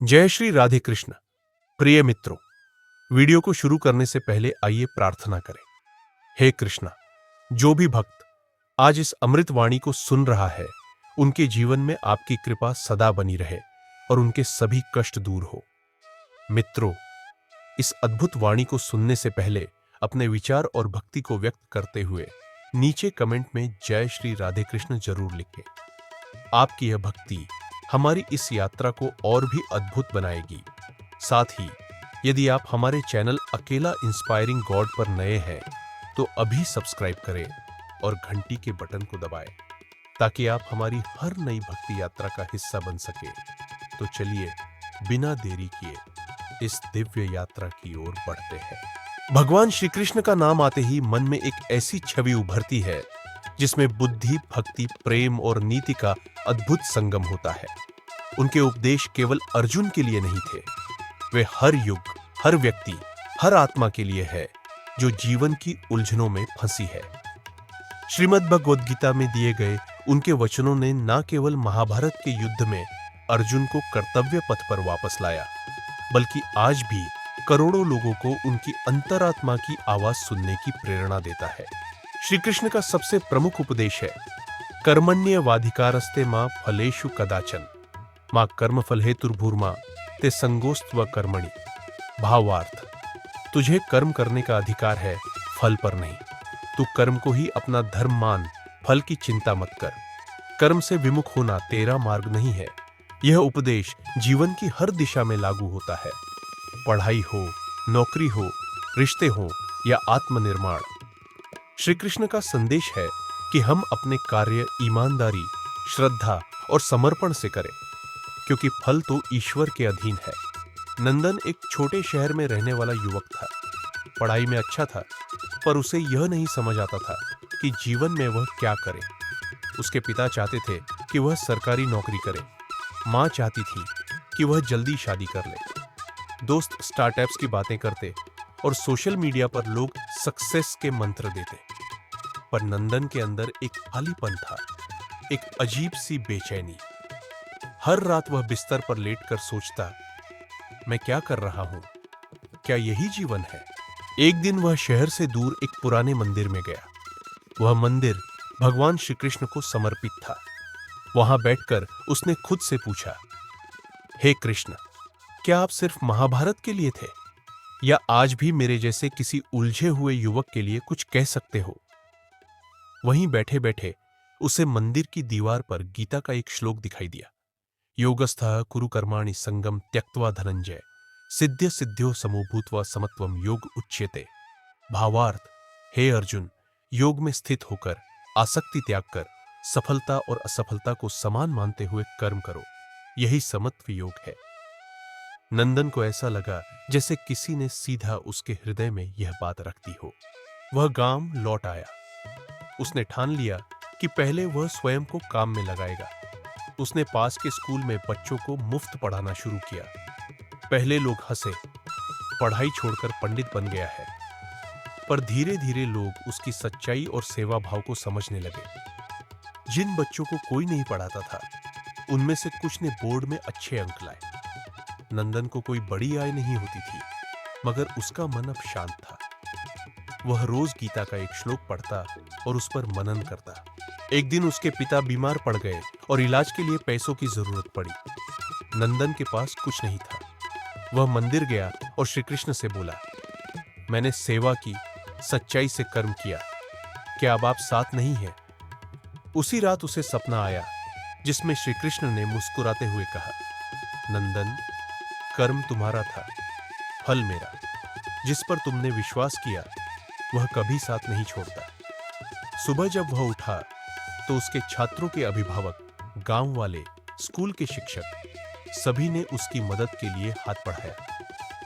जय श्री राधे कृष्ण। प्रिय मित्रों, वीडियो को शुरू करने से पहले आइए प्रार्थना करें। हे कृष्णा, जो भी भक्त आज इस अमृत वाणी को सुन रहा है, उनके जीवन में आपकी कृपा सदा बनी रहे और उनके सभी कष्ट दूर हो। मित्रों, इस अद्भुत वाणी को सुनने से पहले अपने विचार और भक्ति को व्यक्त करते हुए नीचे कमेंट में जय श्री राधे कृष्ण जरूर लिखें। आपकी यह भक्ति हमारी इस यात्रा को और भी अद्भुत बनाएगी। साथ ही यदि आप हमारे चैनल अकेला इंस्पायरिंग गॉड पर नए हैं तो अभी सब्सक्राइब करें और घंटी के बटन को दबाएं ताकि आप हमारी हर नई भक्ति यात्रा का हिस्सा बन सके। तो चलिए बिना देरी किए इस दिव्य यात्रा की ओर बढ़ते हैं। भगवान श्री कृष्ण का नाम आते ही मन में एक ऐसी छवि उभरती है जिसमें बुद्धि, भक्ति, प्रेम और नीति का अद्भुत संगम होता है। उनके उपदेश केवल अर्जुन के लिए नहीं थे, वे हर युग, हर व्यक्ति, हर आत्मा के लिए है जो जीवन की उलझनों में फंसी है। श्रीमद् भगवद गीता में दिए गए उनके वचनों ने न केवल महाभारत के युद्ध में अर्जुन को कर्तव्य पथ पर वापस लाया, बल्कि आज भी करोड़ों लोगों को उनकी अंतरात्मा की आवाज सुनने की प्रेरणा देता है। श्री कृष्ण का सबसे प्रमुख उपदेश है कर्मण्येवाधिकारस्ते मां फलेषु कदाचन मां कर्मफल हेतुर्भूर्मा ते संगोस्त्व कर्मणि। भावार्थ, तुझे कर्म करने का अधिकार है, फल पर नहीं। तू कर्म को ही अपना धर्म मान, फल की चिंता मत कर। कर्म से विमुख होना तेरा मार्ग नहीं है। यह उपदेश जीवन की हर दिशा में लागू होता है। पढ़ाई हो, नौकरी हो, रिश्ते हो या आत्मनिर्माण, श्री कृष्ण का संदेश है कि हम अपने कार्य ईमानदारी, श्रद्धा और समर्पण से करें, क्योंकि फल तो ईश्वर के अधीन है। नंदन एक छोटे शहर में रहने वाला युवक था। पढ़ाई में अच्छा था, पर उसे यह नहीं समझ आता था कि जीवन में वह क्या करे। उसके पिता चाहते थे कि वह सरकारी नौकरी करे, माँ चाहती थी कि वह जल्दी शादी कर ले। दोस्त स्टार्टअप्स की बातें करते और सोशल मीडिया पर लोग सक्सेस के मंत्र देते, पर नंदन के अंदर एक खालीपन था, एक अजीब सी बेचैनी। हर रात वह बिस्तर पर लेटकर सोचता, मैं क्या कर रहा हूं? क्या यही जीवन है? एक दिन वह शहर से दूर एक पुराने मंदिर में गया। वह मंदिर भगवान श्री कृष्ण को समर्पित था। वहां बैठकर उसने खुद से पूछा, हे कृष्ण, क्या आप सिर्फ महाभारत के लिए थे, या आज भी मेरे जैसे किसी उलझे हुए युवक के लिए कुछ कह सकते हो? वहीं बैठे बैठे उसे मंदिर की दीवार पर गीता का एक श्लोक दिखाई दिया, योगस्थः कुरु कर्माणि संगम त्यक्त्वा धनंजय सिद्ध्य सिद्ध्यो समो भूत्वा समत्वम योग उच्यते। भावार्थ, हे अर्जुन, योग में स्थित होकर आसक्ति त्याग कर सफलता और असफलता को समान मानते हुए कर्म करो, यही समत्व योग है। नंदन को ऐसा लगा जैसे किसी ने सीधा उसके हृदय में यह बात रख दी हो। वह गांव लौट आया। उसने ठान लिया कि पहले वह स्वयं को काम में लगाएगा। उसने पास के स्कूल में बच्चों को मुफ्त पढ़ाना शुरू किया। पहले लोग हंसे, पढ़ाई छोड़कर पंडित बन गया है, पर धीरे धीरे लोग उसकी सच्चाई और सेवा भाव को समझने लगे। जिन बच्चों को कोई नहीं पढ़ाता था, उनमें से कुछ ने बोर्ड में अच्छे अंक लाए। नंदन को कोई बड़ी आय नहीं होती थी, मगर उसका मन अब शांत था। वह रोज गीता का एक श्लोक पढ़ता और उस पर मनन करता। एक दिन उसके पिता बीमार पड़ गए और इलाज के लिए पैसों की जरूरत पड़ी। नंदन के पास कुछ नहीं था। वह मंदिर गया और श्री कृष्ण से बोला, मैंने सेवा की, सच्चाई से कर्म किया, क्या अब आप साथ नहीं हैं? उसी रात उसे सपना आया जिसमें श्री कृष्ण ने मुस्कुराते हुए कहा, नंदन, कर्म तुम्हारा था, फल मेरा। जिस पर तुमने विश्वास किया वह कभी साथ नहीं छोड़ता। सुबह जब वह उठा तो उसके छात्रों के अभिभावक, गांव वाले, स्कूल के शिक्षक, सभी ने उसकी मदद के लिए हाथ बढ़ाया।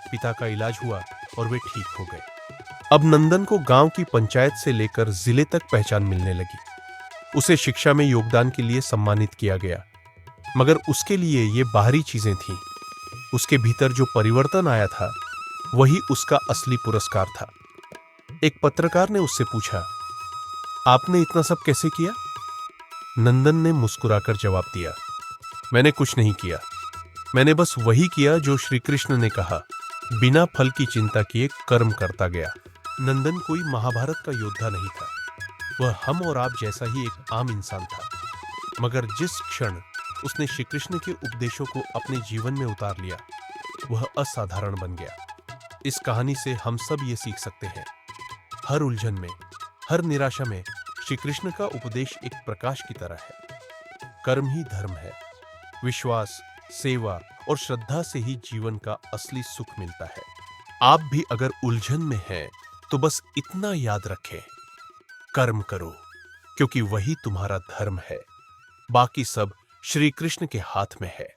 पिता का इलाज हुआ और वे ठीक हो गए। अब नंदन को गांव की पंचायत से लेकर जिले तक पहचान मिलने लगी। उसे शिक्षा में योगदान के लिए सम्मानित किया गया, मगर उसके लिए ये बाहरी चीजें थीं। उसके भीतर जो परिवर्तन आया था वही उसका असली पुरस्कार था। एक पत्रकार ने उससे पूछा, आपने इतना सब कैसे किया? नंदन ने मुस्कुराकर जवाब दिया, मैंने कुछ नहीं किया, मैंने बस वही किया जो श्री कृष्ण ने कहा, बिना फल की चिंता किए कर्म करता गया। नंदन कोई महाभारत का योद्धा नहीं था। वह हम और आप जैसा ही एक आम इंसान था। मगर जिस क्षण उसने श्री कृष्ण के उपदेशों को अपने जीवन में उतार लिया, वह असाधारण बन गया। इस कहानी से हम सब ये सीख सकते हैं, हर उलझन में, हर निराशा में श्री कृष्ण का उपदेश एक प्रकाश की तरह है। कर्म ही धर्म है। विश्वास, सेवा और श्रद्धा से ही जीवन का असली सुख मिलता है। आप भी अगर उलझन में हैं, तो बस इतना याद रखें, कर्म करो, क्योंकि वही तुम्हारा धर्म है। बाकी सब श्री कृष्ण के हाथ में है।